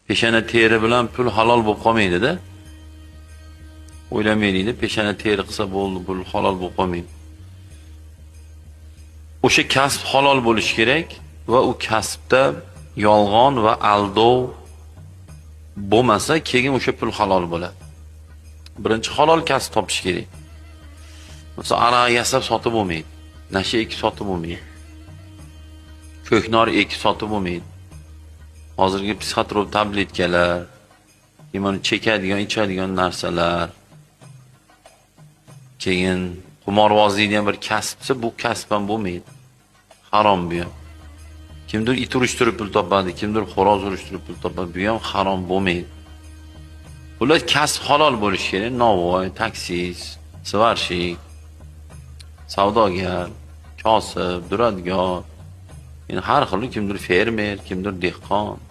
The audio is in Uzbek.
peshana teri bilan pul halol bo'lib qolmaydi-da. O'ylamaylik, peshana teri qilsa bo'ldi, pul halol bo'lib qolmaydi. O'sha kasb halol bo'lishi kerak va u kasbda yolg'on va aldov bo'lmasa, keyin o'sha pul halol bo'ladi. Birinchi halol kasb topish kerak. Masalan, aroq yasab sotib bo'lmaydi. Nasha ekib sotib bo'lmaydi. Ko'knor ekib sotib bo'lmaydi. Hozirgi psixotrop tabletkalar, imonni chekadigan, ichadigan narsalar, keyin qimorbozlikni ham bir kasbsa, bu kasb ham bo'lmaydi. Harom bu ham. Kimdir it urishtirib pul topadi, kimdir xo'roz urishtirib pul topadi, bu ham harom bo'lmaydi. Ular kasb halol bo'lishi kerak. Novvoy, taksist, svarshik, savdogar, kosib, duradgor, yani har xil, kimdir fermer, kimdir dehqon.